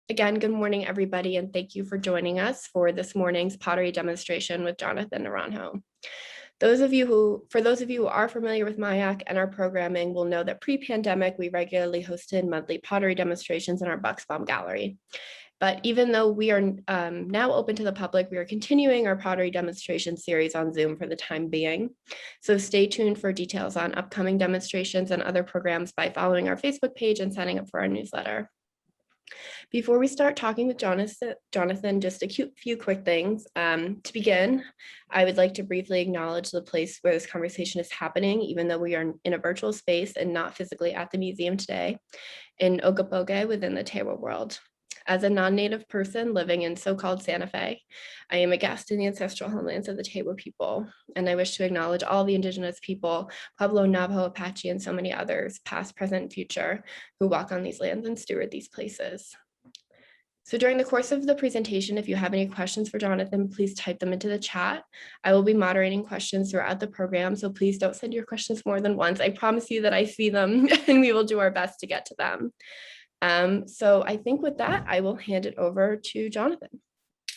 Again, good morning, everybody, and thank you for joining us for this morning's pottery demonstration with Johnathan Naranjo. For those of you who are familiar with MIAC and our programming will know that pre-pandemic, we regularly hosted monthly pottery demonstrations in our Bucksbaum Gallery. But even though we are now open to the public, we are continuing our pottery demonstration series on Zoom for the time being. So stay tuned for details on upcoming demonstrations and other programs by following our Facebook page and signing up for our newsletter. Before we start talking with Johnathan, just a few quick things. To begin, I would like to briefly acknowledge the place where this conversation is happening, even though we are in a virtual space and not physically at the museum today, in Ogopoge within the Tewa world. As a non-native person living in so-called Santa Fe, I am a guest in the ancestral homelands of the Tewa people, and I wish to acknowledge all the indigenous people, Pueblo, Navajo, Apache, and so many others, past, present, and future, who walk on these lands and steward these places. So during the course of the presentation, if you have any questions for Johnathan, please type them into the chat. I will be moderating questions throughout the program, so please don't send your questions more than once. I promise you that I see them and we will do our best to get to them. So I think with that, I will hand it over to Johnathan.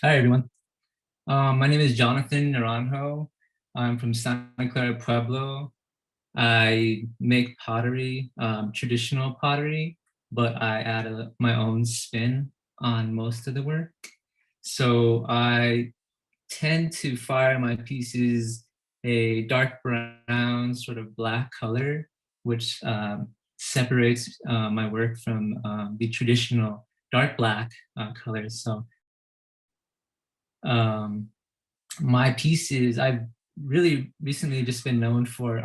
Hi, everyone. My name is Johnathan Naranjo. I'm from Santa Clara Pueblo. I make pottery, traditional pottery, but I add my own spin on most of the work. So I tend to fire my pieces a dark brown, sort of black color, which separates my work from the traditional dark black colors. So my pieces, I've really recently just been known for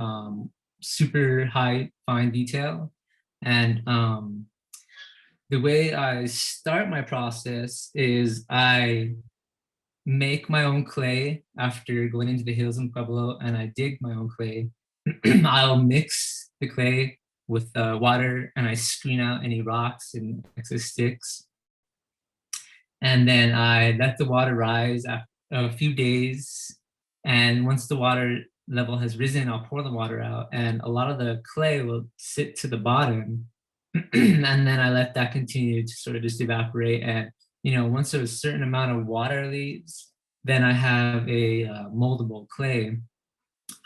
super high fine detail. And the way I start my process is I make my own clay after going into the hills in Pueblo, and I dig my own clay. I'll mix the clay with water, and I screen out any rocks and excess sticks. And then I let the water rise after a few days. And once the water level has risen, I'll pour the water out, and a lot of the clay will sit to the bottom. And then I let that continue to sort of just evaporate. And, once a certain amount of water leaves, then I have a moldable clay.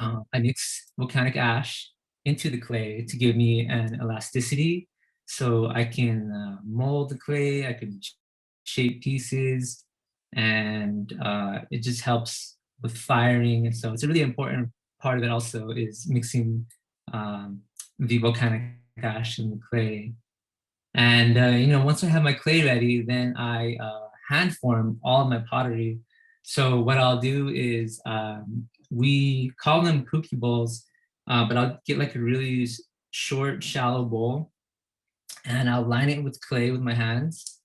I mix volcanic ash into the clay to give me an elasticity. So I can mold the clay, I can shape pieces, and it just helps with firing. And so it's a really important part of it also is mixing the volcanic ash and the clay. And once I have my clay ready, then I hand form all of my pottery. So what I'll do is we call them poke bowls, but I'll get like a really short, shallow bowl, and I'll line it with clay with my hands,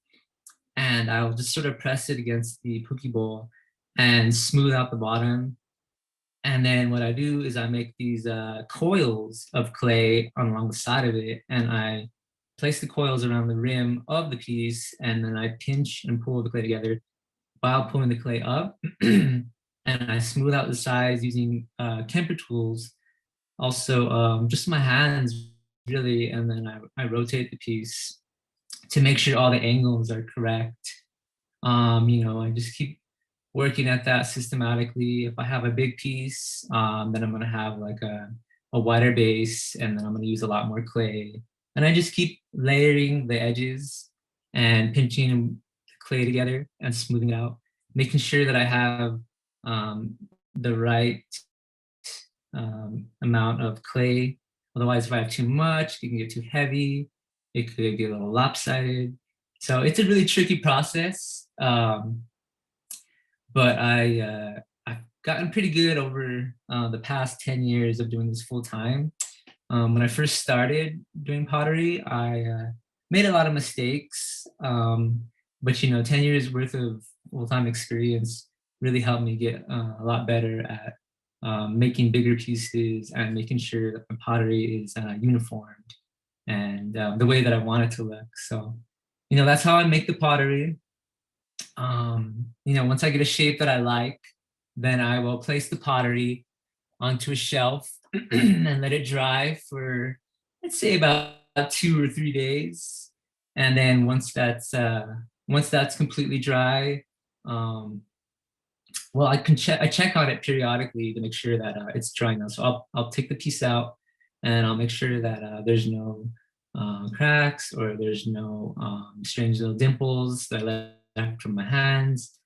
and I'll just sort of press it against the poke bowl and smooth out the bottom. And then what I do is I make these coils of clay along the side of it, and I place the coils around the rim of the piece, and then I pinch and pull the clay together while pulling the clay up. And I smooth out the sides using Kemper tools, also just my hands really, and then I rotate the piece to make sure all the angles are correct. I just keep working at that systematically. If I have a big piece, then I'm gonna have like a wider base, and then I'm gonna use a lot more clay. And I just keep layering the edges and pinching the clay together and smoothing it out, making sure that I have the right amount of clay. Otherwise, if I have too much, it can get too heavy. It could get a little lopsided. So it's a really tricky process. But I've gotten pretty good over the past 10 years of doing this full time. When I first started doing pottery, I made a lot of mistakes, but 10 years worth of full-time experience really helped me get a lot better at making bigger pieces and making sure that the pottery is uniformed and the way that I want it to look. So, that's how I make the pottery. Once I get a shape that I like, then I will place the pottery onto a shelf and let it dry for, let's say, about 2 or 3 days. And then once that's once that's completely dry, well, I check on it periodically to make sure that it's dry enough. So I'll take the piece out and I'll make sure that there's no cracks or there's no strange little dimples that I left from my hands.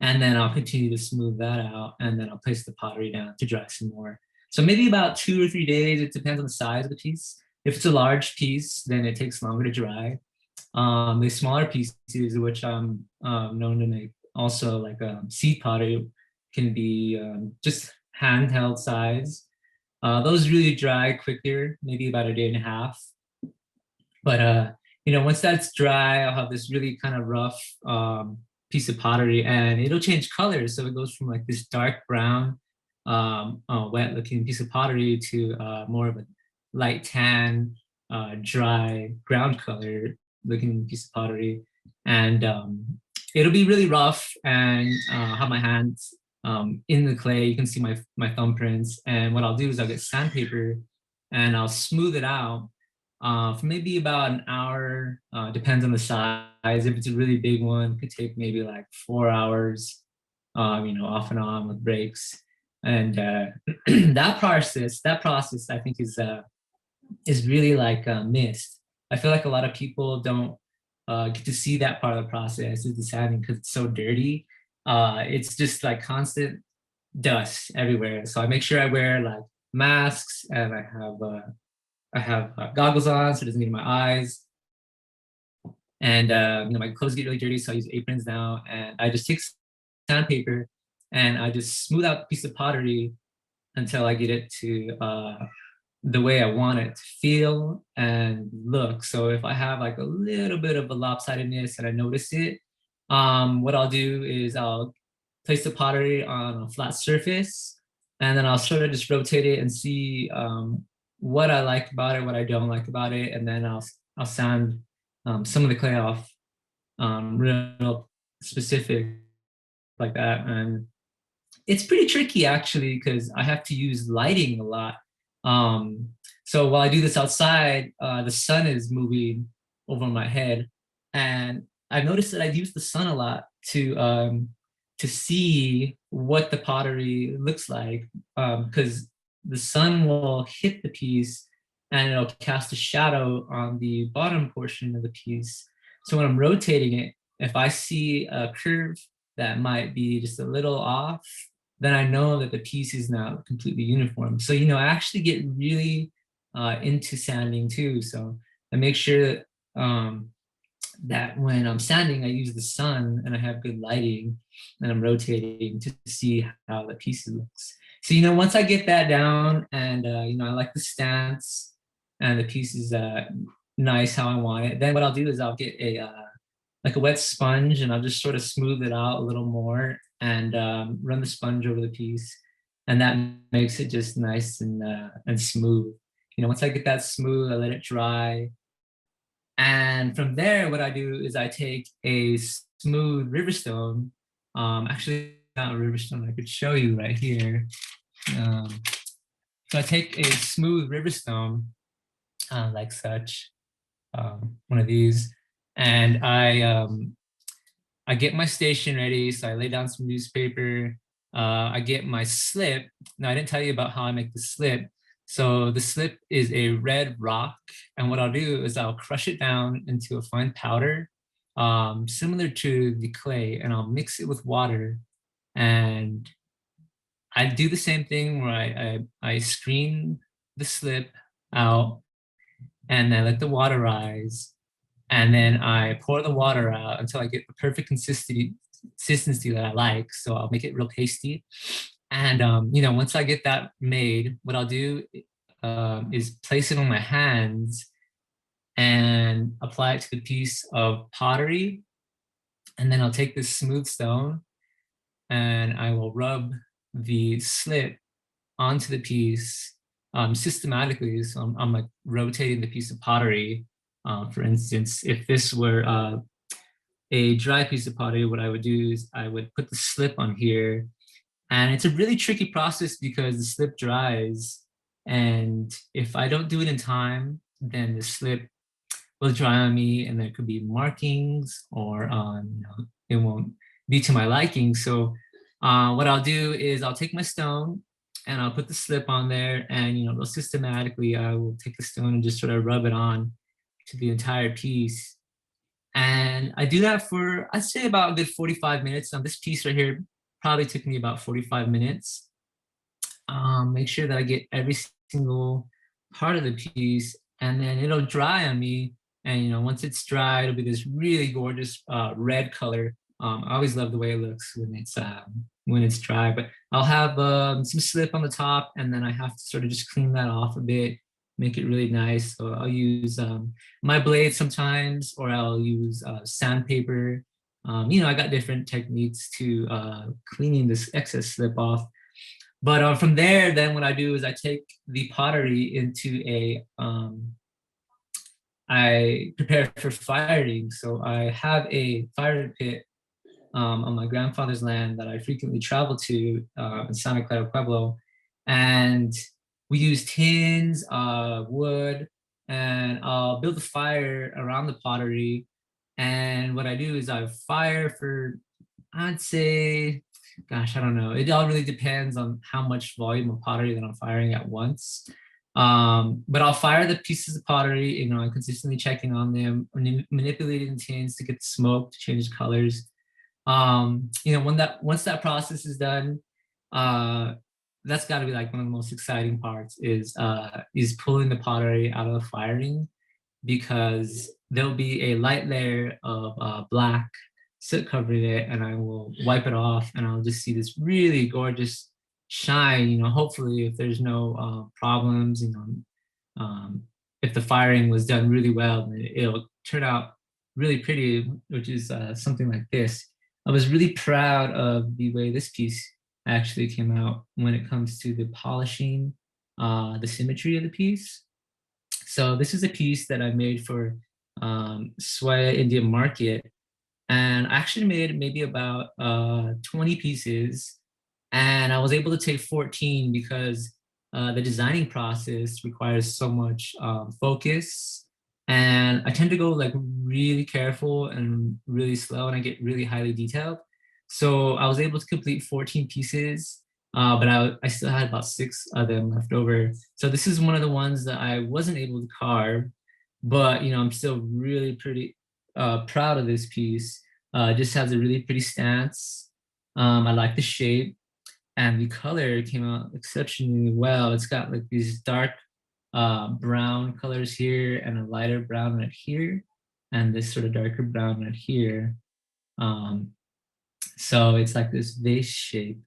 And then I'll continue to smooth that out, and then I'll place the pottery down to dry some more. So maybe about 2 or 3 days. It depends on the size of the piece. If it's a large piece, then it takes longer to dry. The smaller pieces, which I'm known to make also, like seed pottery, can be just handheld size. Those really dry quicker, maybe about a day and a half. But once that's dry, I'll have this really kind of rough piece of pottery, and it'll change colors. So it goes from like this dark brown, wet looking piece of pottery to more of a light tan, dry ground color looking piece of pottery. And it'll be really rough, and have my hands in the clay. You can see my thumbprints. And what I'll do is I'll get sandpaper and I'll smooth it out for maybe about an hour. Depends on the size. If it's a really big one, it could take maybe like 4 hours, off and on with breaks. And that process I think is really like missed. I feel like a lot of people don't get to see that part of the process, is the sanding, because it's so dirty. It's just like constant dust everywhere. So I make sure I wear like masks, and I have goggles on so it doesn't get in my eyes. And my clothes get really dirty, so I use aprons now. And I just take sandpaper and I just smooth out a piece of pottery until I get it to the way I want it to feel and look. So if I have like a little bit of a lopsidedness and I notice it, what I'll do is I'll place the pottery on a flat surface, and then I'll sort of just rotate it and see what I like about it, what I don't like about it, and then I'll sand some of the clay off real specific like that. And it's pretty tricky actually, because I have to use lighting a lot. So while I do this outside, the sun is moving over my head, and I've noticed that I've used the sun a lot to see what the pottery looks like, because the sun will hit the piece and it'll cast a shadow on the bottom portion of the piece. So when I'm rotating it, if I see a curve that might be just a little off, then I know that the piece is not completely uniform. So, I actually get really into sanding too. So I make sure that when I'm sanding, I use the sun and I have good lighting, and I'm rotating to see how the piece looks. So, once I get that down, and, I like the stance and the piece is nice how I want it, then what I'll do is I'll get like a wet sponge, and I'll just sort of smooth it out a little more, and run the sponge over the piece. And that makes it just nice and smooth. Once I get that smooth, I let it dry. And from there, what I do is I take a smooth riverstone. Actually, not a riverstone, I could show you right here. So I take a smooth riverstone, like such, one of these, and I get my station ready. So I lay down some newspaper. I get my slip. Now, I didn't tell you about how I make the slip. So the slip is a red rock. And what I'll do is I'll crush it down into a fine powder, similar to the clay, and I'll mix it with water. And I do the same thing where I screen the slip out, and I let the water rise. And then I pour the water out until I get the perfect consistency that I like. So I'll make it real pasty. And once I get that made, what I'll do is place it on my hands and apply it to the piece of pottery. And then I'll take this smooth stone and I will rub the slip onto the piece systematically. So I'm like rotating the piece of pottery. For instance, if this were a dry piece of pottery, what I would do is I would put the slip on here. And it's a really tricky process because the slip dries. And if I don't do it in time, then the slip will dry on me, and there could be markings, or it won't be to my liking. So what I'll do is I'll take my stone and I'll put the slip on there, and real systematically I will take the stone and just sort of rub it on to the entire piece. And I do that for, I'd say, about a good 45 minutes. Now this piece right here probably took me about 45 minutes. Make sure that I get every single part of the piece, and then it'll dry on me. And once it's dry, it'll be this really gorgeous red color. I always love the way it looks when it's dry. But I'll have some slip on the top, and then I have to sort of just clean that off a bit, make it really nice. So I'll use my blade sometimes, or I'll use sandpaper. I got different techniques to cleaning this excess slip off. But from there, then what I do is I take the pottery into I prepare for firing. So I have a fire pit on my grandfather's land that I frequently travel to in Santa Clara Pueblo. And we use tins, wood, and I'll build a fire around the pottery. And what I do is I fire for, I'd say, gosh, I don't know. It all really depends on how much volume of pottery that I'm firing at once. But I'll fire the pieces of pottery, I'm consistently checking on them, manipulating tins to get the smoke to change colors. Once that process is done, that's got to be like one of the most exciting parts is pulling the pottery out of the firing, because there'll be a light layer of black soot covering it, and I will wipe it off, and I'll just see this really gorgeous shine. Hopefully, if there's no problems, if the firing was done really well, it'll turn out really pretty, which is something like this. I was really proud of the way this piece actually came out when it comes to the polishing, the symmetry of the piece. So this is a piece that I made for Swaya Indian Market, and I actually made maybe about 20 pieces, and I was able to take 14 because the designing process requires so much focus, and I tend to go like really careful and really slow, and I get really highly detailed. So I was able to complete 14 pieces, but I still had about 6 of them left over. So this is one of the ones that I wasn't able to carve, but I'm still really pretty proud of this piece. It just has a really pretty stance. I like the shape, and the color came out exceptionally well. It's got like these dark brown colors here, and a lighter brown right here, and this sort of darker brown right here. So it's like this vase shape.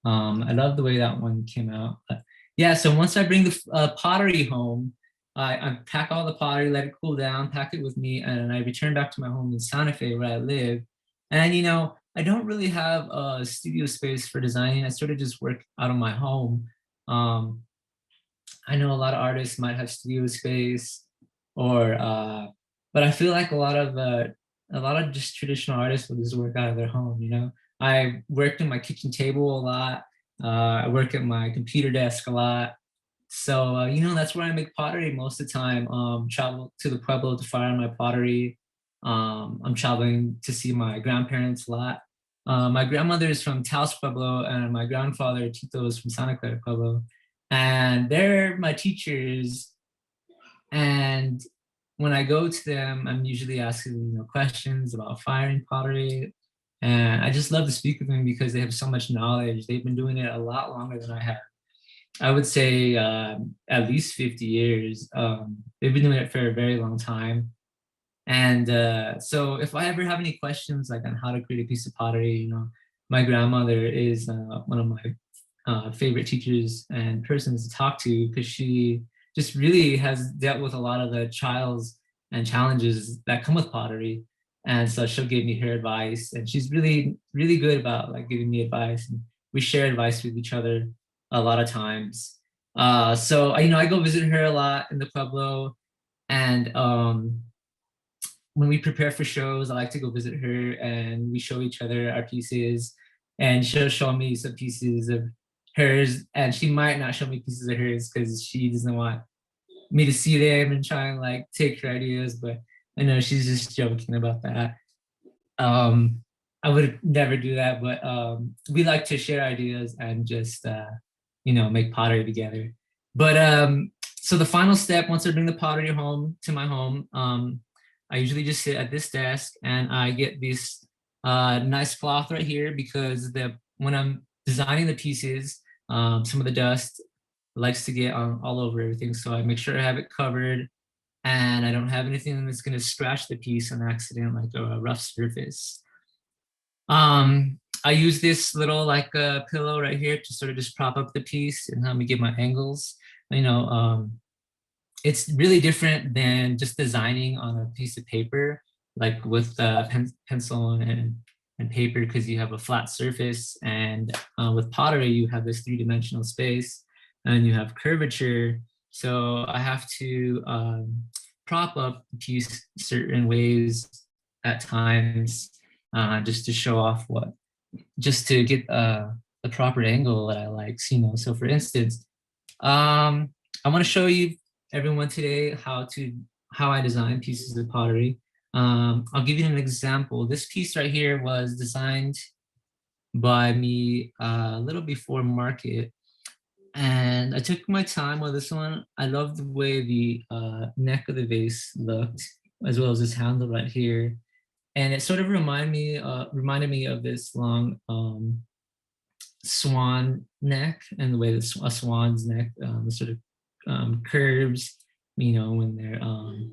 I love the way that one came out. But yeah, so once I bring the pottery home, I pack all the pottery, let it cool down, pack it with me, and I return back to my home in Santa Fe where I live. And I don't really have a studio space for designing. I sort of just work out of my home. I know a lot of artists might have studio space, or but I feel like a lot of just traditional artists will just work out of their home. I worked in my kitchen table a lot. I work at my computer desk a lot. So that's where I make pottery most of the time. Travel to the Pueblo to fire my pottery. I'm traveling to see my grandparents a lot. My grandmother is from Taos Pueblo, and my grandfather Tito is from Santa Clara Pueblo, and they're my teachers. And when I go to them, I'm usually asking questions about firing pottery, and I just love to speak with them because they have so much knowledge. They've been doing it a lot longer than I have. I would say at least 50 years. They've been doing it for a very long time. And so if I ever have any questions like on how to create a piece of pottery, my grandmother is one of my favorite teachers and persons to talk to, because she just really has dealt with a lot of the trials and challenges that come with pottery. And so she'll give me her advice, and she's really, really good about like giving me advice. And we share advice with each other a lot of times. So I go visit her a lot in the Pueblo, and when we prepare for shows, I like to go visit her, and we show each other our pieces, and she'll show me some pieces of hers, and she might not show me pieces of hers because she doesn't want me to see them and try and like take her ideas. But I know she's just joking about that. I would never do that, but we like to share ideas and just make pottery together. But so the final step, once I bring the pottery home to my home, I usually just sit at this desk and I get this nice cloth right here, because when I'm designing the pieces, some of the dust likes to get on all over everything. So I make sure I have it covered and I don't have anything that's going to scratch the piece on accident, like a rough surface. I use this little like pillow right here to sort of just prop up the piece and help me get my angles. It's really different than just designing on a piece of paper, like with pencil and paper, because you have a flat surface. And with pottery, you have this three-dimensional space and you have curvature. So I have to prop up the piece certain ways at times, just to show off just to get the proper angle that I like. So for instance, I want to show you everyone today how I design pieces of pottery. I'll give you an example. This piece right here was designed by me a little before market, and I took my time with this one. I love the way the neck of the vase looked, as well as this handle right here. And it sort of reminded me of this long swan neck, and the way that a swan's neck sort of curves, when they're on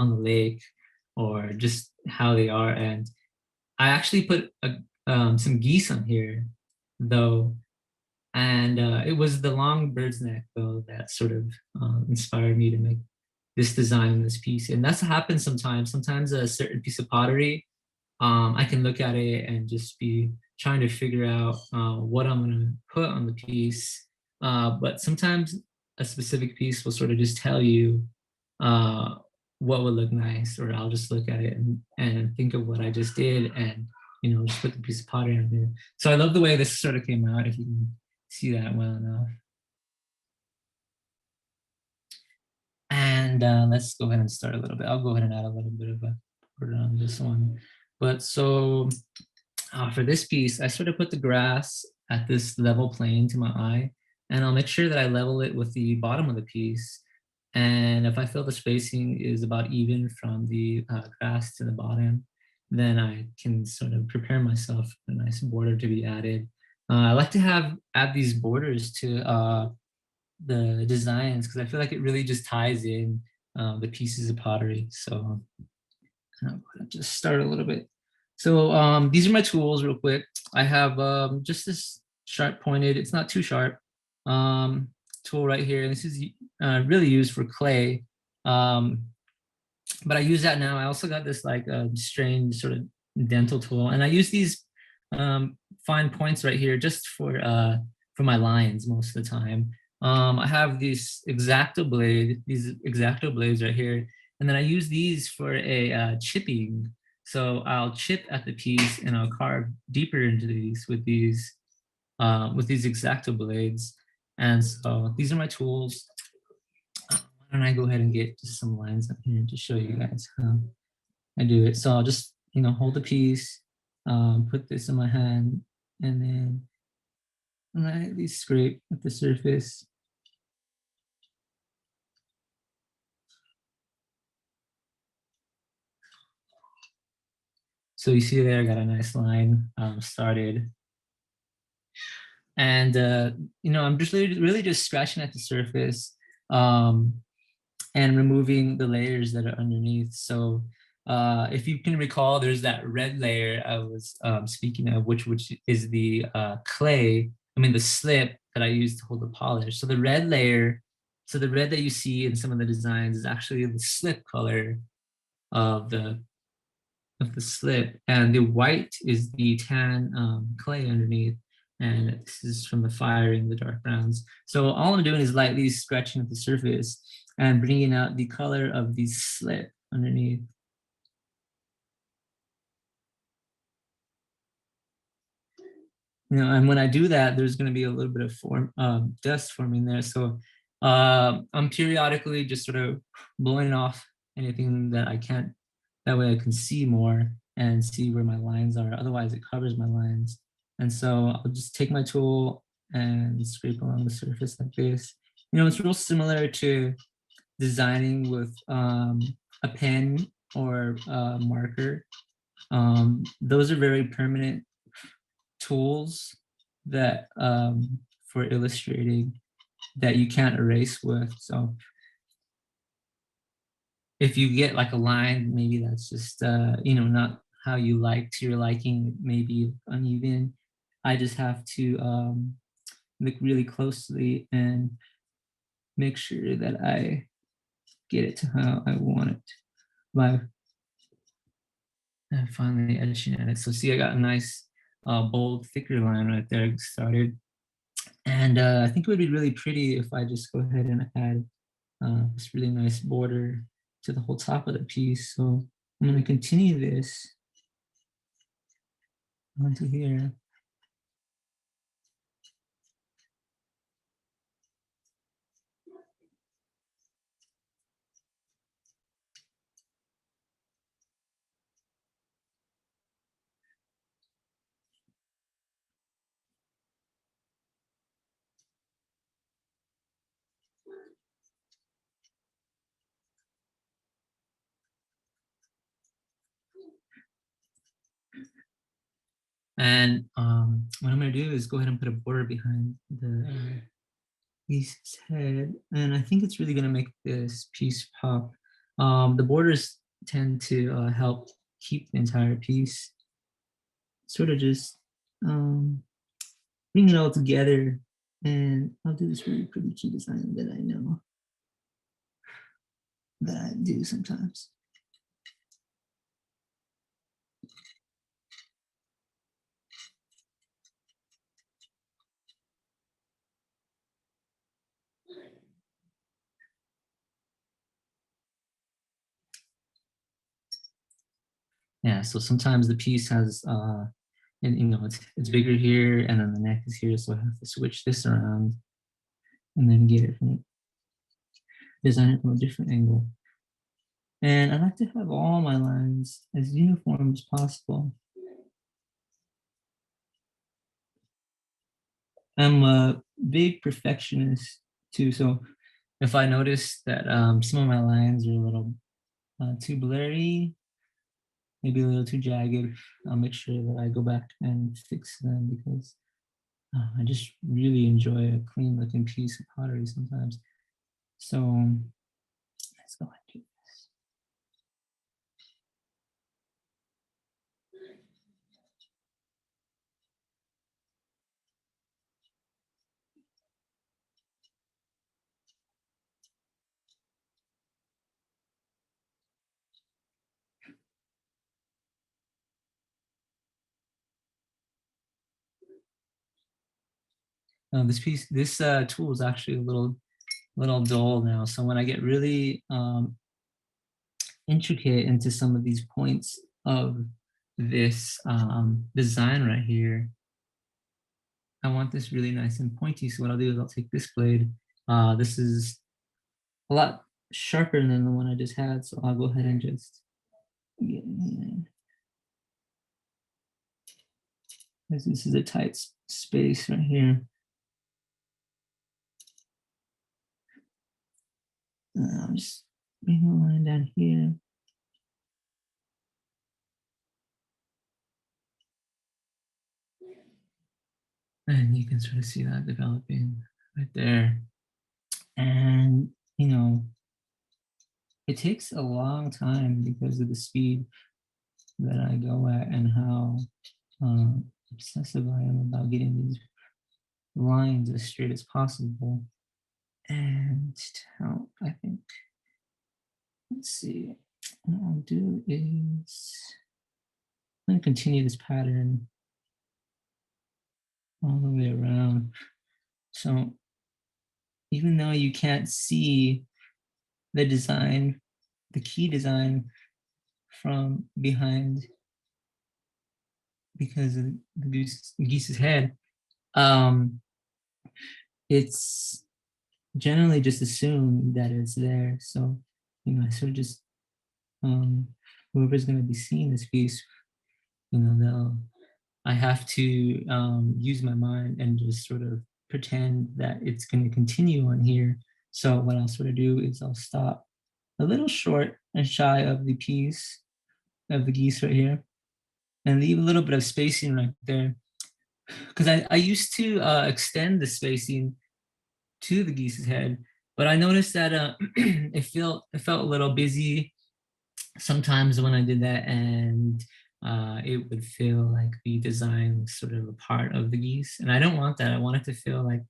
the lake, or just how they are. And I actually put some geese on here, though, and it was the long bird's neck, though, that sort of inspired me to make this design in this piece. And that's happened sometimes. Sometimes a certain piece of pottery, I can look at it and just be trying to figure out what I'm going to put on the piece. But sometimes a specific piece will sort of just tell you what would look nice, or I'll just look at it and think of what I just did, and just put the piece of pottery on there. So I love the way this sort of came out, if you can see that well enough. And let's go ahead and start a little bit. I'll go ahead and add a little bit of a border on this one. But so for this piece, I sort of put the grass at this level plane to my eye, and I'll make sure that I level it with the bottom of the piece. And if I feel the spacing is about even from the grass to the bottom, then I can sort of prepare myself for a nice border to be added. I like to add these borders to the designs, because I feel like it really just ties in the pieces of pottery. So I'm gonna just start a little bit. So these are my tools real quick. I have just this sharp pointed, it's not too sharp, tool right here. This is really used for clay. But I use that now. I also got this like strange sort of dental tool, and I use these fine points right here just for my lines most of the time. I have these X-Acto blades right here, and then I use these for a chipping. So I'll chip at the piece and I'll carve deeper into these with these X-Acto blades. And so these are my tools. Why don't I go ahead and get just some lines up here to show you guys how I do it. So I'll just hold the piece, put this in my hand, and then lightly scrape at the surface. So you see there, I got a nice line started. And, I'm just really just scratching at the surface and removing the layers that are underneath. So if you can recall, there's that red layer I was speaking of, which is the the slip that I used to hold the polish. So the red layer, the red that you see in some of the designs is actually the slip color of the slip, and the white is the tan clay underneath, and this is from the firing, the dark browns. So all I'm doing is lightly scratching at the surface and bringing out the color of the slip underneath. And when I do that, there's going to be a little bit of dust forming there. So I'm periodically just sort of blowing off anything that I can't. That way I can see more and see where my lines are. Otherwise it covers my lines. And so I'll just take my tool and scrape along the surface like this. It's real similar to designing with a pen or a marker. Those are very permanent tools that for illustrating that you can't erase with. So if you get like a line, maybe that's just not how you like to your liking, maybe uneven. I just have to look really closely and make sure that I get it to how I want it by finally etching at it. So see, I got a nice bold, thicker line right there started. And I think it would be really pretty if I just go ahead and add this really nice border to the whole top of the piece. So I'm going to continue this onto here. And what I'm going to do is go ahead and put a border behind the piece's head. And I think it's really going to make this piece pop. The borders tend to help keep the entire piece sort of just bring it all together. And I'll do this really pretty key design that I know that I do sometimes. Yeah, so sometimes the piece has and it's bigger here and then the neck is here, so I have to switch this around and then get it from design it from a different angle. And I like to have all my lines as uniform as possible. I'm a big perfectionist too, so if I notice that some of my lines are a little too blurry, maybe a little too jagged, I'll make sure that I go back and fix them because I just really enjoy a clean looking piece of pottery sometimes. So let's go ahead and do this. This tool is actually a little dull now. So when I get really intricate into some of these points of this design right here, I want this really nice and pointy. So what I'll do is I'll take this blade. This is a lot sharper than the one I just had. So I'll go ahead and just get in here. This is a tight space right here. I'll just bring a line down here. And you can sort of see that developing right there. And, it takes a long time because of the speed that I go at and how obsessive I am about getting these lines as straight as possible. And to help, I think, let's see, what I'll do is I'm going to continue this pattern all the way around. So even though you can't see the design, the key design from behind because of the goose's head, it's generally just assumed that it's there. So, I sort of just whoever's going to be seeing this piece, I have to use my mind and just sort of pretend that it's going to continue on here. So what I'll sort of do is I'll stop a little short and shy of the piece of the geese right here and leave a little bit of spacing right there. Because I used to extend the spacing to the geese's head, but I noticed that it felt a little busy sometimes when I did that, and it would feel like the design was sort of a part of the geese, and I don't want that. I want it to feel like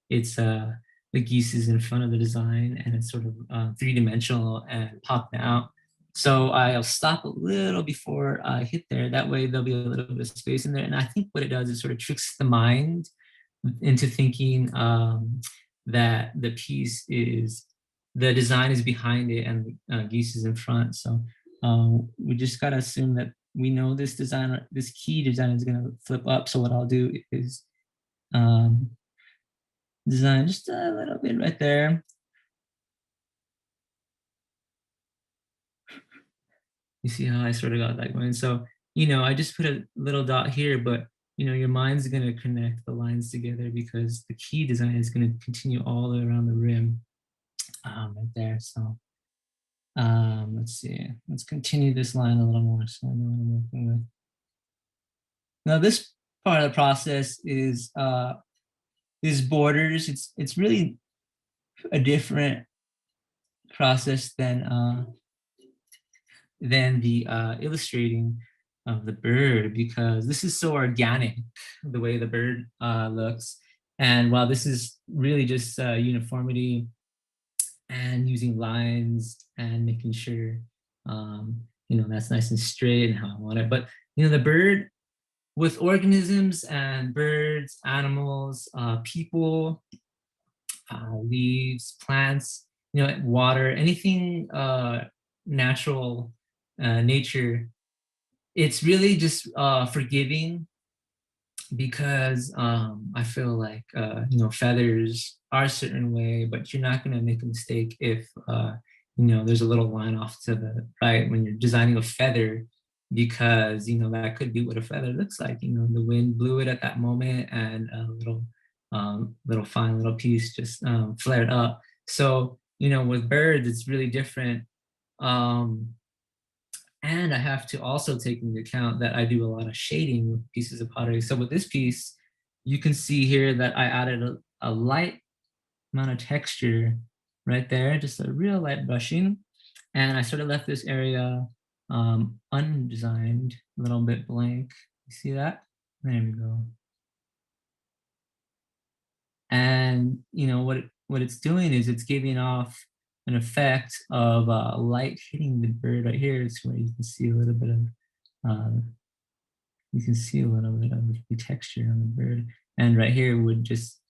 it's the geese is in front of the design and it's sort of three-dimensional and popping out. So I'll stop a little before I hit there. That way there'll be a little bit of space in there. And I think what it does is sort of tricks the mind into thinking that the piece is, the design is behind it and the geese is in front. So we just gotta assume that we know this design, this key design is gonna flip up. So what I'll do is design just a little bit right there. You see how I sort of got that going? So, I just put a little dot here, but your mind's gonna connect the lines together because the key design is gonna continue all the way around the rim right there. So let's see, let's continue this line a little more so I know what I'm working with. Now this part of the process is borders. It's really a different process than the illustrating of the bird, because this is so organic, the way the bird looks. And while this is really just uniformity and using lines and making sure that's nice and straight and how I want it. But the bird, with organisms and birds, animals, people, leaves, plants, water, anything natural, nature, it's really just forgiving, because I feel like feathers are a certain way, but you're not going to make a mistake if there's a little line off to the right when you're designing a feather, because that could be what a feather looks like. The wind blew it at that moment, and a little fine little piece just flared up. So with birds, it's really different. And I have to also take into account that I do a lot of shading with pieces of pottery. So with this piece, you can see here that I added a light amount of texture right there, just a real light brushing. And I sort of left this area undesigned, a little bit blank. You see that? There we go. And what it's doing is it's giving off an effect of light hitting the bird right here. It's where you can see a little bit of the texture on the bird. And right here would just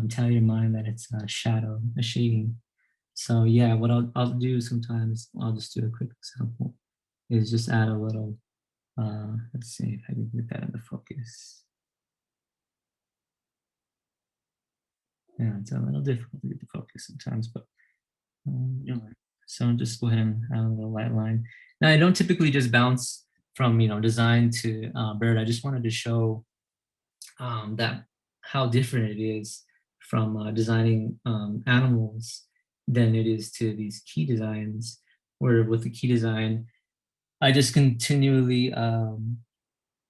tell your mind that it's a shadow, a shading. So yeah, what I'll do sometimes, I'll just do a quick example, is just add a little, let's see if I can get that in the focus. Yeah, it's a little difficult to get the focus sometimes, but so I'll just go ahead and add a little light line. Now I don't typically just bounce from design to bird. I just wanted to show that how different it is from designing animals than it is to these key designs, where with the key design, I just continually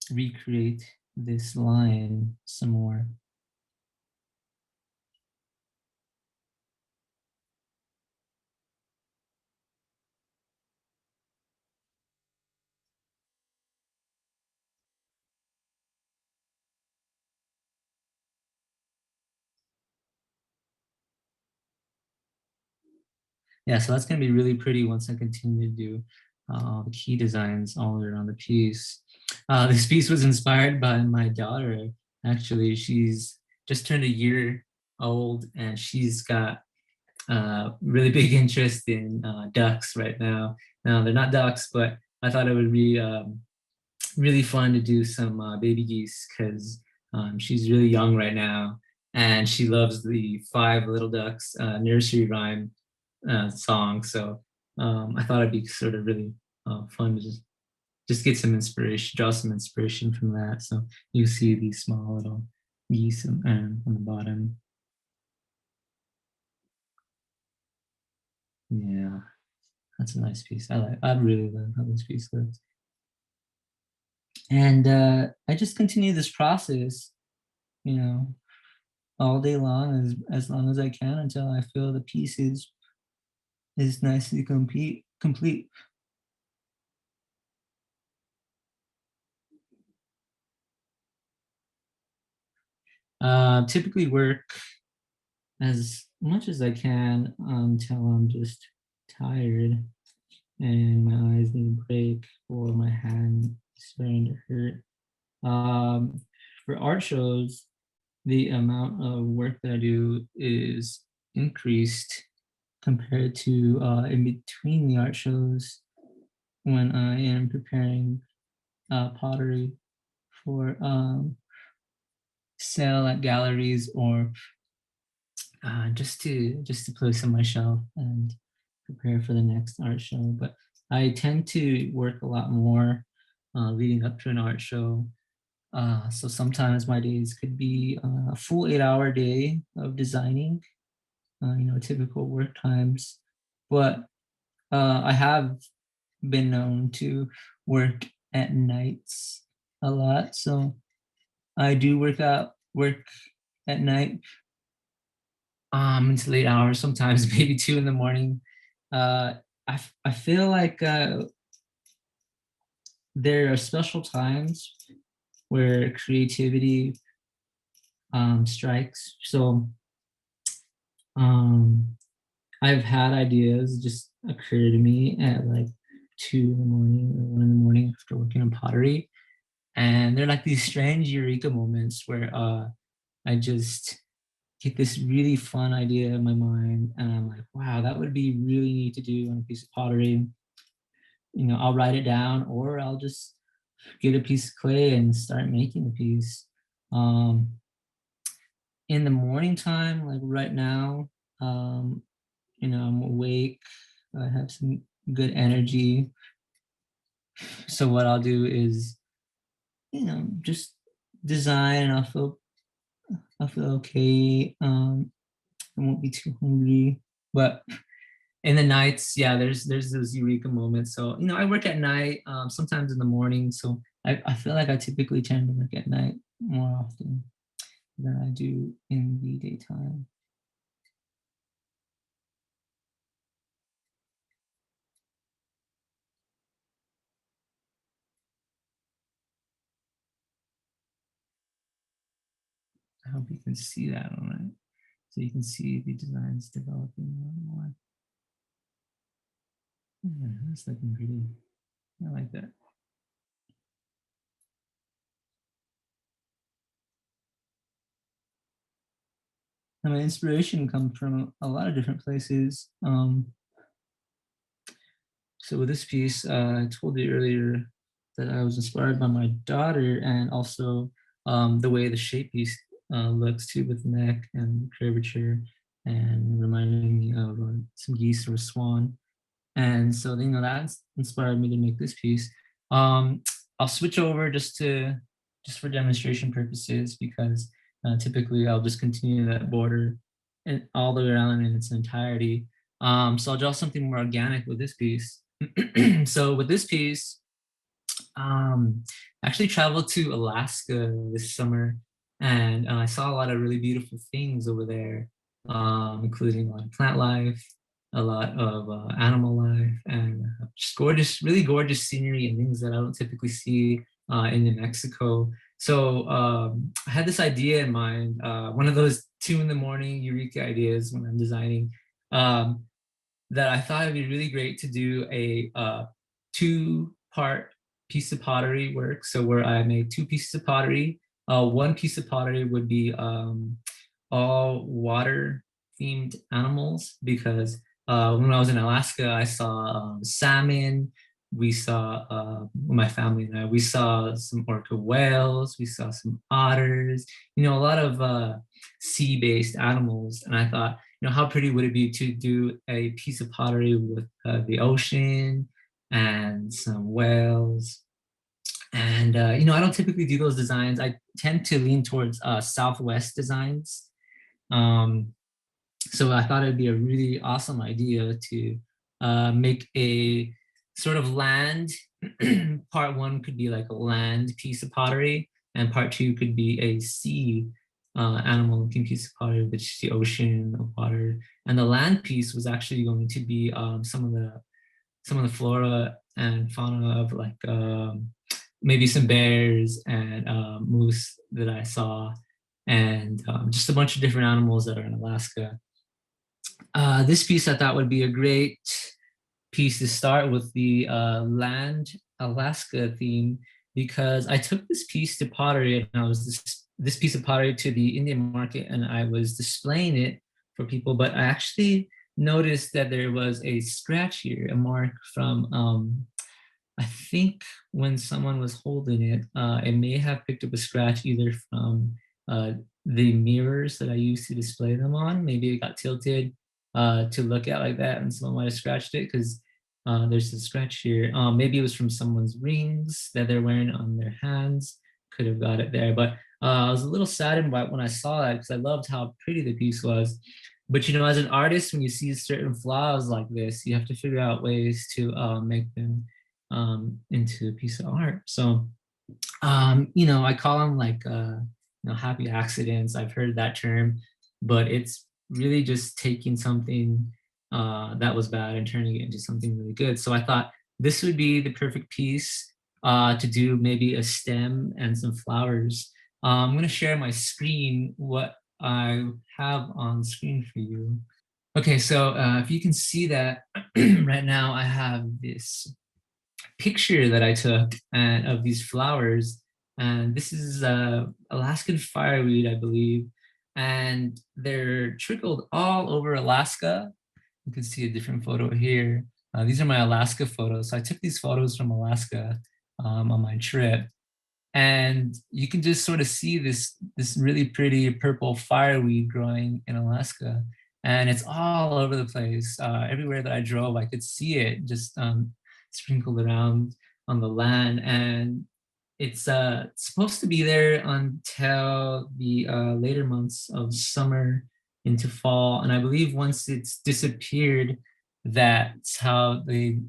recreate this line some more. Yeah, so that's gonna be really pretty once I continue to do the key designs all around the piece. This piece was inspired by my daughter. Actually, she's just turned a year old, and she's got really big interest in ducks right now. Now they're not ducks, but I thought it would be really fun to do some baby geese, because she's really young right now, and she loves the Five Little Ducks nursery rhyme song. So I thought it'd be sort of really fun to just get some inspiration, draw some inspiration from that. So you see these small little geese on the bottom. Yeah, that's a nice piece. I really love how this piece looks. And I just continue this process, you know, all day long, as long as I can, until I feel the piece is nicely complete. Typically work as much as I can until I'm just tired and my eyes need a break or my hand is starting to hurt. For art shows, the amount of work that I do is increased compared to in between the art shows when I am preparing pottery for sale at galleries or just to place on my shelf and prepare for the next art show. But I tend to work a lot more leading up to an art show. So sometimes my days could be a full 8-hour day of designing, typical work times. But I have been known to work at nights a lot. So I do work at night into late hours, sometimes maybe 2 in the morning. Uh, I feel like there are special times where creativity strikes. So um, I've had ideas just occur to me at like 2 in the morning or 1 in the morning after working on pottery. And they're like these strange eureka moments where I just get this really fun idea in my mind and I'm like, wow, that would be really neat to do on a piece of pottery. I'll write it down or I'll just get a piece of clay and start making the piece. um, in the morning time, like right now, um, I'm awake, I have some good energy, so what I'll do is just design and I'll feel okay. I won't be too hungry. But in the nights, yeah, there's those eureka moments. So I work at night, sometimes in the morning. So I feel like I typically tend to work at night more often than I do in the daytime. I hope you can see that all right. So you can see the designs developing a lot more. Yeah, that's looking pretty. I like that. And my inspiration comes from a lot of different places. So with this piece, I told you earlier that I was inspired by my daughter and also the way the shape piece looks too, with neck and curvature, and reminding me of some geese or a swan. And so that's inspired me to make this piece. I'll switch over just for demonstration purposes, because typically I'll just continue that border and all the way around in its entirety. So I'll draw something more organic with this piece. So with this piece, I actually traveled to Alaska this summer, and I saw a lot of really beautiful things over there, including a lot of plant life, a lot of animal life, and just gorgeous, really gorgeous scenery and things that I don't typically see in New Mexico. So I had this idea in mind, one of those 2 in the morning eureka ideas when I'm designing. That I thought it'd be really great to do a 2-part piece of pottery work. So where I make 2 pieces of pottery. One piece of pottery would be all water themed animals, because when I was in Alaska, I saw salmon. We saw, my family and I, we saw some orca whales, we saw some otters, a lot of sea-based animals. And I thought, how pretty would it be to do a piece of pottery with the ocean and some whales. And, I don't typically do those designs. I tend to lean towards Southwest designs. Um, so I thought it'd be a really awesome idea to make a sort of land. Part one could be like a land piece of pottery, and part two could be a sea animal looking piece of pottery, which is the ocean of water. And the land piece was actually going to be some of the flora and fauna of like maybe some bears and moose that I saw, and just a bunch of different animals that are in Alaska. This piece I thought would be a great piece to start with the land Alaska theme, because I took this piece to pottery, and I was this piece of pottery to the Indian market, and I was displaying it for people, but I actually noticed that there was a scratch here, a mark from I think when someone was holding it, it may have picked up a scratch either from the mirrors that I used to display them on. Maybe it got tilted to look at like that, and someone might have scratched it, because there's a scratch here. Maybe it was from someone's rings that they're wearing on their hands. Could have got it there, but I was a little saddened by when I saw that, because I loved how pretty the piece was. But as an artist, when you see certain flaws like this, you have to figure out ways to make them into a piece of art. So, I call them like, happy accidents. I've heard that term, but it's really just taking something that was bad and turning it into something really good. So I thought this would be the perfect piece to do maybe a stem and some flowers. I'm going to share my screen, what I have on screen for you. Okay, so if you can see that right now, I have this picture that I took of these flowers. And this is Alaskan fireweed, I believe. And they're trickled all over Alaska. You can see a different photo here. These are my Alaska photos. So I took these photos from Alaska on my trip. And you can just sort of see this really pretty purple fireweed growing in Alaska. And it's all over the place. Everywhere that I drove, I could see it just sprinkled around on the land. And it's supposed to be there until the later months of summer into fall. And I believe once it's disappeared, that's how the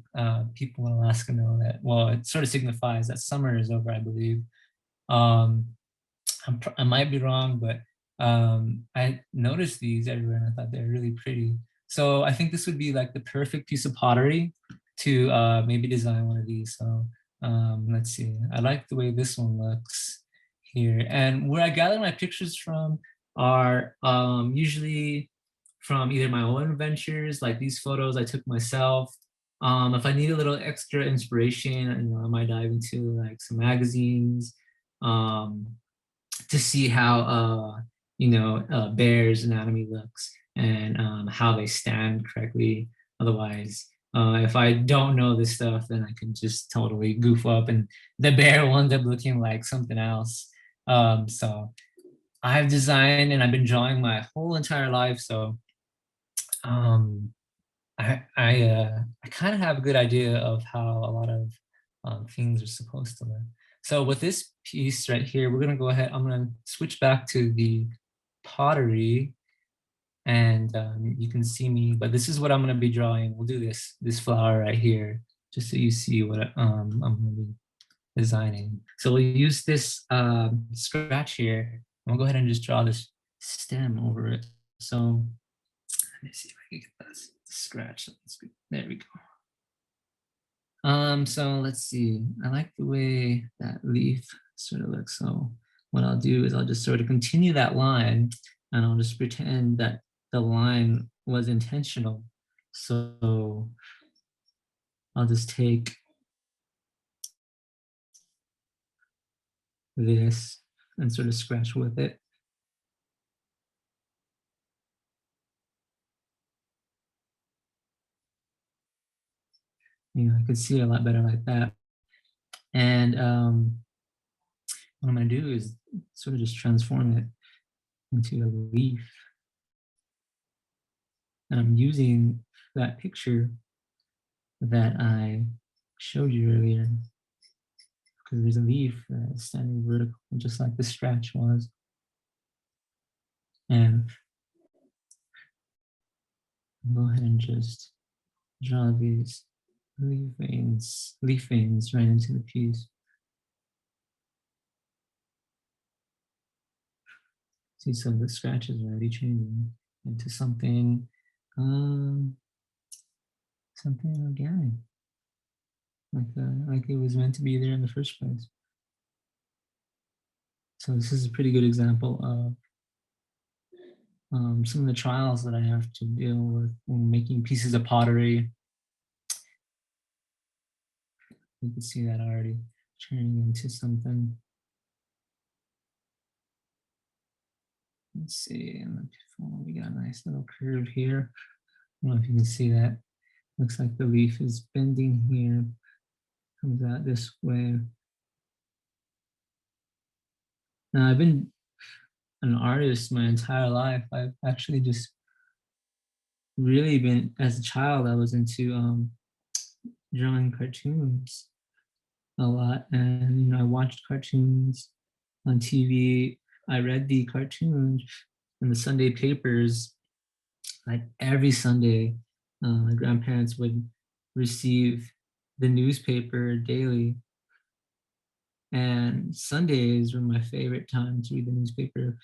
people in Alaska know that, well, it sort of signifies that summer is over, I believe. Um, I might be wrong, but I noticed these everywhere, and I thought they're really pretty. So I think this would be like the perfect piece of pottery to maybe design one of these. So let's see. I like the way this one looks here. And where I gather my pictures from are usually from either my own adventures, like these photos I took myself. If I need a little extra inspiration, I might dive into like some magazines, um, to see how bear's anatomy looks, and how they stand correctly. Otherwise, if I don't know this stuff, then I can just totally goof up, and the bear will end up looking like something else. So I've designed and I've been drawing my whole entire life. So um, I kind of have a good idea of how a lot of things are supposed to look. So with this piece right here, we're gonna go ahead. I'm gonna switch back to the pottery, and you can see me. But this is what I'm gonna be drawing. We'll do this flower right here, just so you see what I'm gonna be designing. So we'll use this scratch here. I'll go ahead and just draw this stem over it. So let me see if I can get this scratch. There we go. So let's see. I like the way that leaf sort of looks. So what I'll do is I'll just sort of continue that line, and I'll just pretend that the line was intentional. So I'll just take this and sort of scratch with it. I could see it a lot better like that. And what I'm going to do is sort of just transform it into a leaf. And I'm using that picture that I showed you earlier, because there's a leaf that's standing vertical, just like the scratch was. And go ahead and just draw these leaf veins right into the piece. See, some of the scratches are already changing into something, something organic, like it was meant to be there in the first place. So this is a pretty good example of some of the trials that I have to deal with when making pieces of pottery. You can see that already turning into something. Let's see, we got a nice little curve here. I don't know if you can see that. Looks like the leaf is bending here, comes out this way. Now, I've been an artist my entire life. I've actually just really been, as a child, I was into drawing cartoons a lot. And, I watched cartoons on TV. I read the cartoons in the Sunday papers. Like every Sunday, my grandparents would receive the newspaper daily. And Sundays were my favorite time to read the newspaper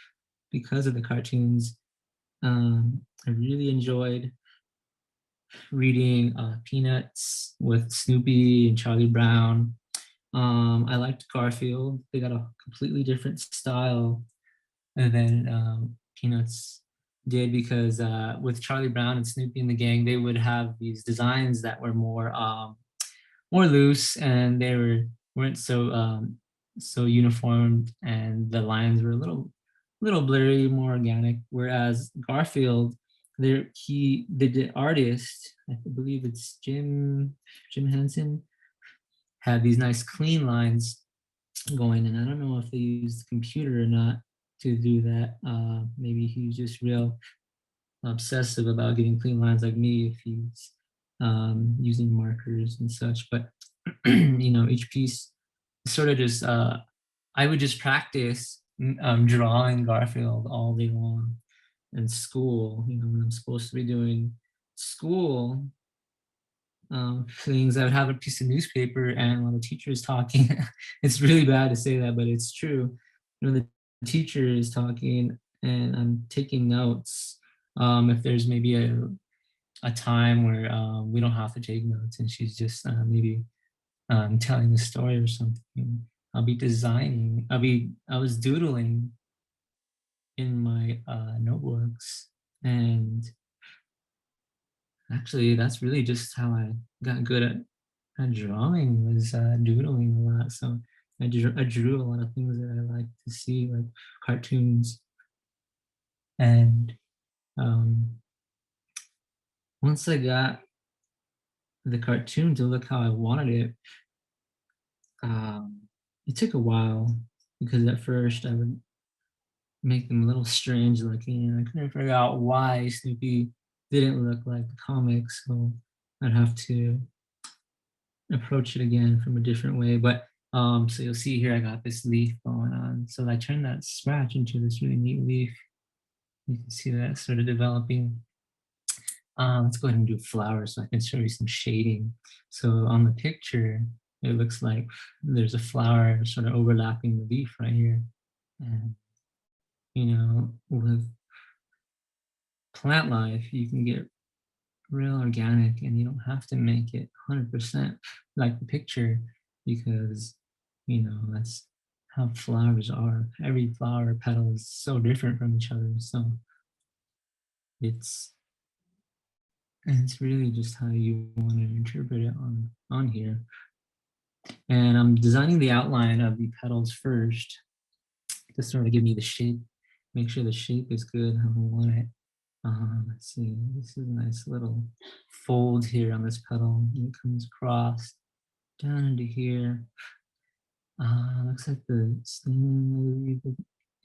because of the cartoons. I really enjoyed reading Peanuts with Snoopy and Charlie Brown. I liked Garfield. They got a completely different style than Peanuts did, because with Charlie Brown and Snoopy and the gang, they would have these designs that were more loose, and weren't so uniformed, and the lines were a little blurry, more organic. Whereas Garfield, the artist, I believe it's Jim Henson, had these nice clean lines going, and I don't know if they used the computer or not to do that. Maybe he's just real obsessive about getting clean lines like me if he's using markers and such. But each piece sort of just I would just practice drawing Garfield all day long in school. When I'm supposed to be doing school things, I would have a piece of newspaper, and while the teacher is talking, it's really bad to say that, but it's true. The teacher is talking and I'm taking notes. If there's maybe a time where we don't have to take notes and she's just maybe telling a story or something, I'll be designing. I was doodling in my notebooks, and actually that's really just how I got good at drawing, was doodling a lot. So I drew a lot of things that I like to see, like cartoons. And once I got the cartoon to look how I wanted it, it took a while, because at first I would make them a little strange looking, and I couldn't figure out why Snoopy didn't look like the comics. So I'd have to approach it again from a different way. But so you'll see here I got this leaf going on. So I turned that scratch into this really neat leaf. You can see that sort of developing. Let's go ahead and do flowers so I can show you some shading. So on the picture, it looks like there's a flower sort of overlapping the leaf right here. And with plant life, you can get real organic, and you don't have to make it 100% like the picture, because that's how flowers are. Every flower petal is so different from each other. So it's really just how you want to interpret it on here. And I'm designing the outline of the petals first to sort of give me the shape, make sure the shape is good how I want it. Let's see, this is a nice little fold here on this petal. It comes across down into here. Looks like the stem, I believe,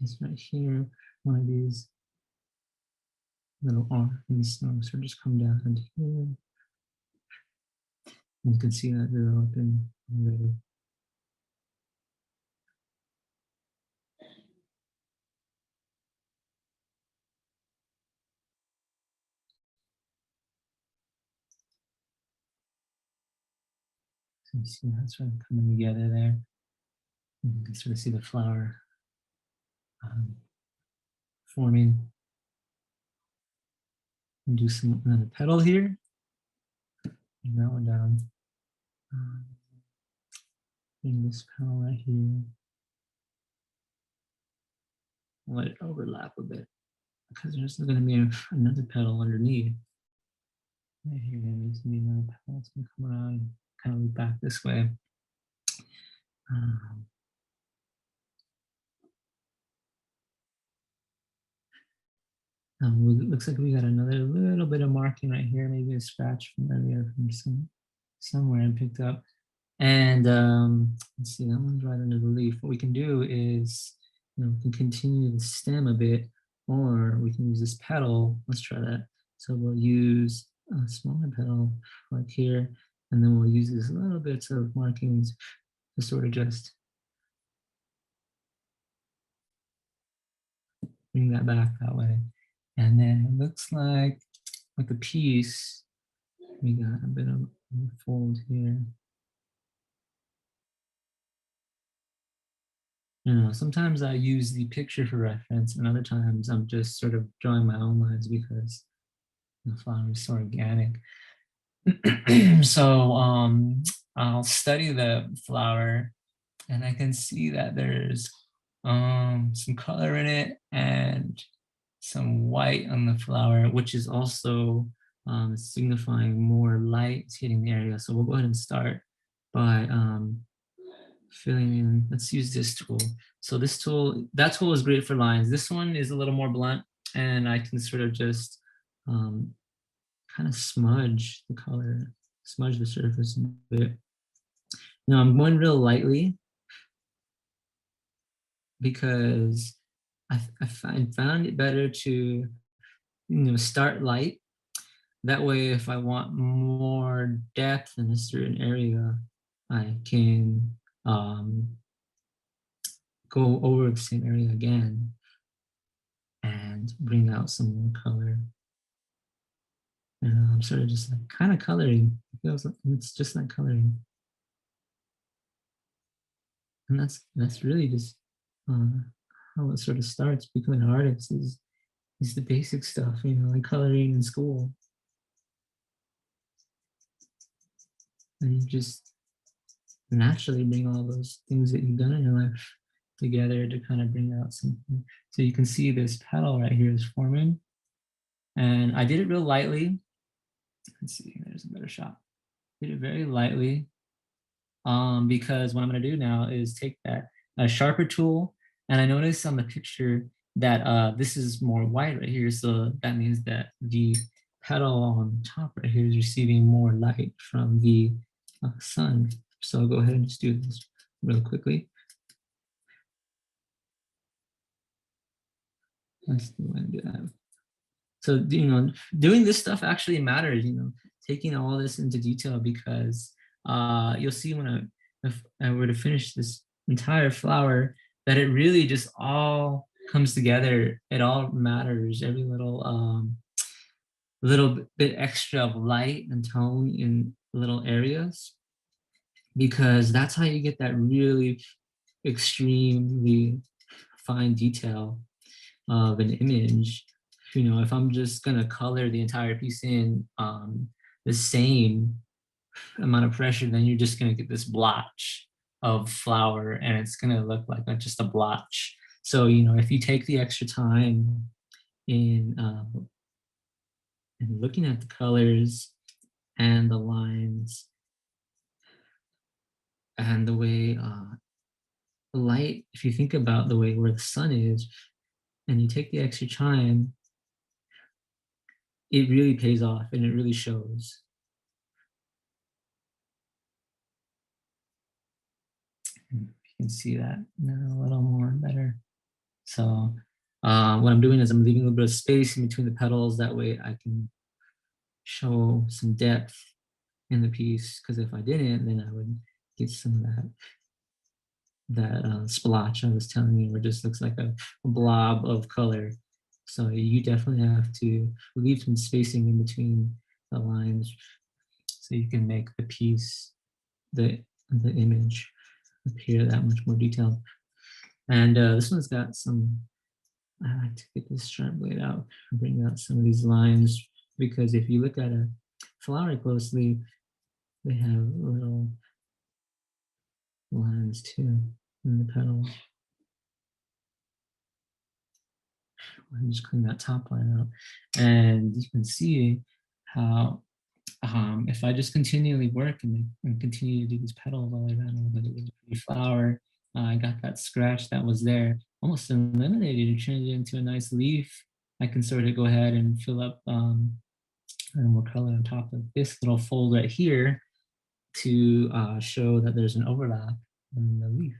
is right here. One of these little arms, so just come down into here. You can see that developing already. So you see that sort of coming together there. You can sort of see the flower forming. And do another petal here. Bring that one down. Bring this petal right here. Let it overlap a bit because there's going to be another petal underneath. Right here, there's going to be another petal that's going to come around and kind of loop back this way. Looks like we got another little bit of marking right here, maybe a scratch from earlier from somewhere I picked up. And let's see, that one's right under the leaf. What we can do is, we can continue the stem a bit, or we can use this petal. Let's try that. So we'll use a smaller petal like here, and then we'll use these little bits of markings to sort of just bring that back that way. And then it looks like with the piece, we got a bit of a fold here. Sometimes I use the picture for reference, and other times I'm just sort of drawing my own lines because the flower is so organic. So I'll study the flower, and I can see that there's some color in it and some white on the flower, which is also signifying more light hitting the area. So we'll go ahead and start by filling in. Let's use this tool. So this tool, that tool is great for lines. This one is a little more blunt, and I can sort of just kind of smudge the color, smudge the surface a bit. Now I'm going real lightly because I found it better to start light. That way, if I want more depth in a certain area, I can go over the same area again and bring out some more color. And I'm sort of just like kind of coloring. It feels like it's just like coloring. And that's really just how it sort of starts becoming an artist is the basic stuff, like coloring in school. And you just naturally bring all those things that you've done in your life together to kind of bring out something. So you can see this petal right here is forming. And I did it real lightly. Let's see, there's a better shot. Did it very lightly because what I'm going to do now is take that sharper tool. And I noticed on the picture that this is more white right here. So that means that the petal on top right here is receiving more light from the sun. So I'll go ahead and just do this real quickly. Let's go ahead and do that. So, doing this stuff actually matters, taking all this into detail, because you'll see when if I were to finish this entire flower, that it really just all comes together. It all matters. Every little bit extra of light and tone in little areas, because that's how you get that really extremely fine detail of an image. If I'm just gonna color the entire piece in the same amount of pressure, then you're just gonna get this blotch of flower, and it's gonna look like just a blotch. So if you take the extra time in looking at the colors and the lines and the way the light, if you think about the way where the sun is, and you take the extra time, it really pays off and it really shows. You can see that now a little more better. So what I'm doing is I'm leaving a little bit of space in between the petals. That way I can show some depth in the piece, because if I didn't, then I would get some of that splotch I was telling you, where it just looks like a blob of color. So you definitely have to leave some spacing in between the lines so you can make the piece, the image appear that much more detailed. And this one's got some, I like to get this sharp blade out and bring out some of these lines, because if you look at a flower closely, they have little lines too in the petal. I'm just clean that top line out, and you can see how if I just continually work and continue to do these petals all around with a pretty flower, I got that scratch that was there almost eliminated and turned it into a nice leaf. I can sort of go ahead and fill up more color on top of this little fold right here to show that there's an overlap in the leaf.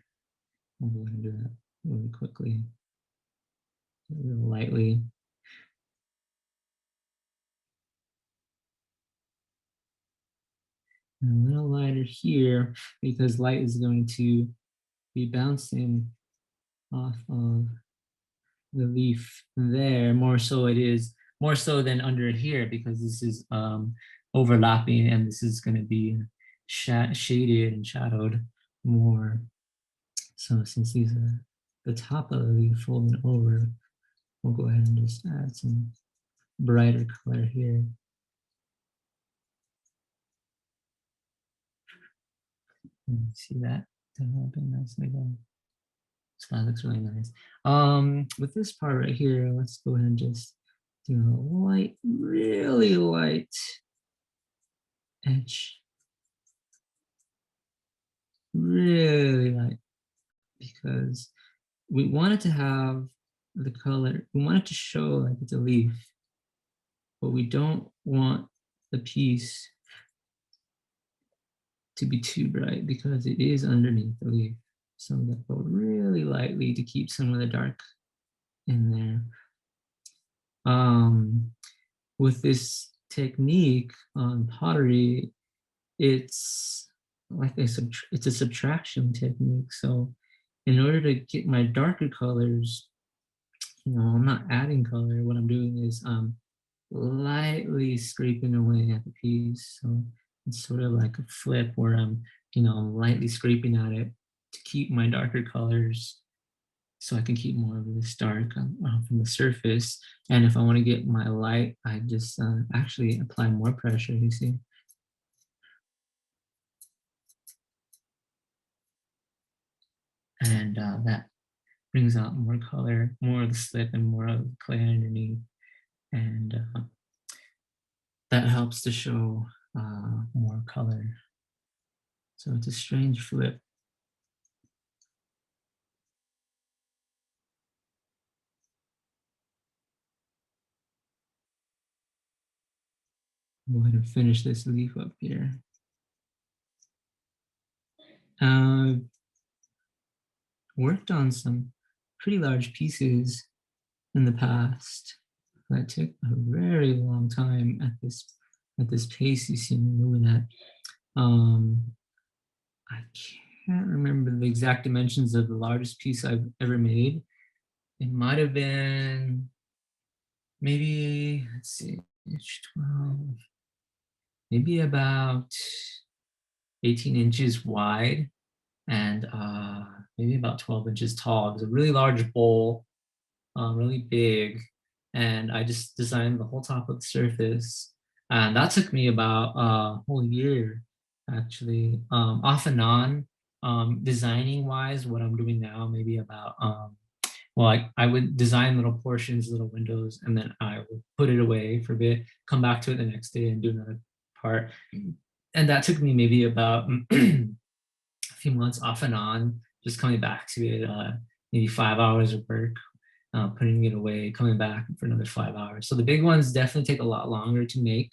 I'll go ahead and do that really quickly, really lightly. And a little lighter here, because light is going to be bouncing off of the leaf there, more so than under here, because this is overlapping, and this is going to be shaded and shadowed more. So since these are the top of the leaf folding over, we'll go ahead and just add some brighter color here. See that developing nicely there. So that looks really nice. With this part right here, let's go ahead and just do a light, really light edge. Really light, because we want it to have the color, we want it to show like it's a leaf, but we don't want the piece to be too bright because it is underneath the leaf. So I'm gonna go really lightly to keep some of the dark in there. With this technique on pottery, it's like it's a subtraction technique. So in order to get my darker colors, I'm not adding color. What I'm doing is lightly scraping away at the piece. So it's sort of like a flip where I'm lightly scraping at it to keep my darker colors, so I can keep more of this dark from the surface. And if I want to get my light, I just actually apply more pressure, you see. And that brings out more color, more of the slip and more of the clay underneath. And that helps to show more color. So it's a strange flip. Go ahead and finish this leaf up here. Worked on some pretty large pieces in the past. That took a very long time at this pace you see me moving at. I can't remember the exact dimensions of the largest piece I've ever made. It might have been maybe, let's see, 12, maybe about 18 inches wide and maybe about 12 inches tall. It was a really large bowl, really big, and I just designed the whole top of the surface. And that took me about a whole year, actually, off and on. Designing wise, what I'm doing now, maybe about, well, I would design little portions, little windows, and then I would put it away for a bit, come back to it the next day and do another part. And that took me maybe about a few months off and on, just coming back to it, maybe 5 hours of work, putting it away, coming back for another 5 hours. So the big ones definitely take a lot longer to make.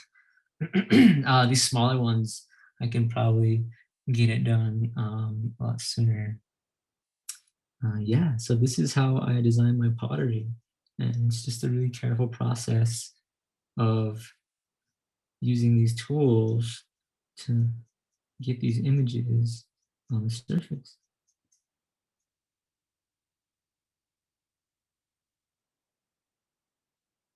These smaller ones, I can probably get it done a lot sooner. Yeah, so this is how I design my pottery. And it's just a really careful process of using these tools to get these images on the surface.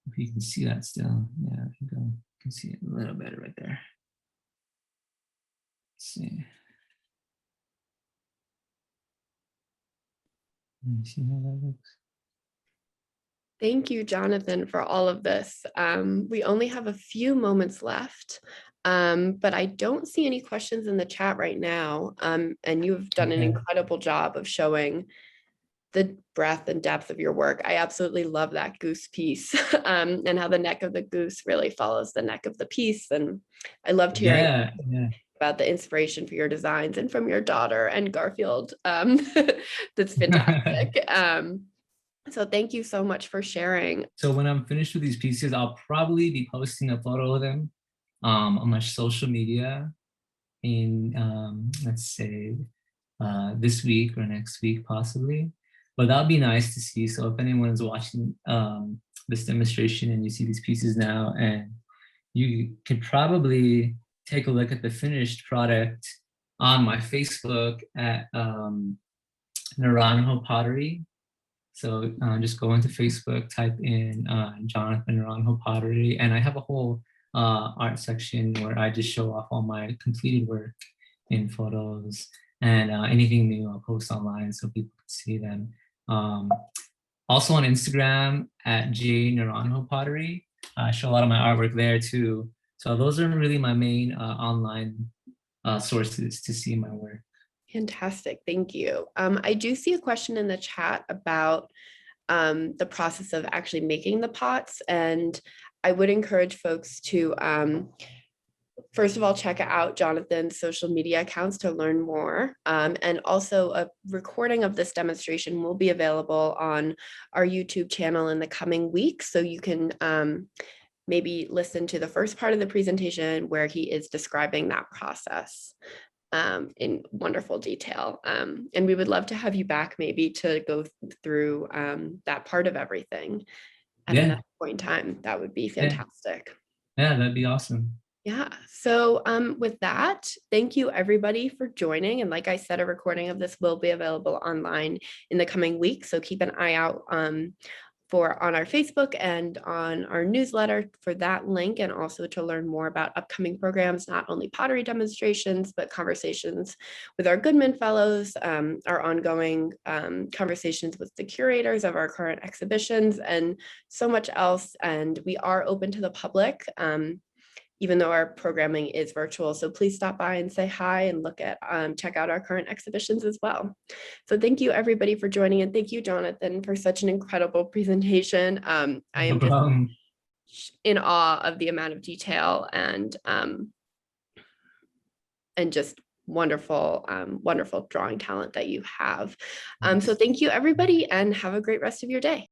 If you can see that still, yeah, if you go, you can see it a little better right there. Let's see. Let me see how that looks. Thank you, Johnathan, for all of this. We only have a few moments left, but I don't see any questions in the chat right now. And you've done an incredible job of showing the breadth and depth of your work. I absolutely love that goose piece and how the neck of the goose really follows the neck of the piece. And I loved hearing about the inspiration for your designs and from your daughter and Garfield. That's fantastic. So thank you so much for sharing. So when I'm finished with these pieces, I'll probably be posting a photo of them on my social media in, let's say, this week or next week, possibly. But that'll be nice to see. So if anyone's watching this demonstration and you see these pieces now, and you could probably take a look at the finished product on my Facebook at Naranjo Pottery. So just go into Facebook, type in Johnathan Naranjo Pottery, and I have a whole art section where I just show off all my completed work in photos, and anything new I'll post online so people can see them. Also on Instagram at Naranjo Pottery, I show a lot of my artwork there too. So those are really my main online sources to see my work. Fantastic, thank you. I do see a question in the chat about the process of actually making the pots, and I would encourage folks to first of all, check out Johnathan's social media accounts to learn more. And also a recording of this demonstration will be available on our YouTube channel in the coming weeks. So you can maybe listen to the first part of the presentation where he is describing that process in wonderful detail. And we would love to have you back maybe to go through that part of everything at another point in time. That would be fantastic. Yeah, that'd be awesome. Yeah, so with that, thank you everybody for joining. And like I said, a recording of this will be available online in the coming weeks. So keep an eye out on our Facebook and on our newsletter for that link, and also to learn more about upcoming programs, not only pottery demonstrations, but conversations with our Goodman Fellows, our ongoing conversations with the curators of our current exhibitions, and so much else. And we are open to the public, even though our programming is virtual. So please stop by and say hi and look at, check out our current exhibitions as well. So thank you everybody for joining, and thank you, Johnathan, for such an incredible presentation. I am just in awe of the amount of detail and just wonderful, wonderful drawing talent that you have. So thank you everybody, and have a great rest of your day.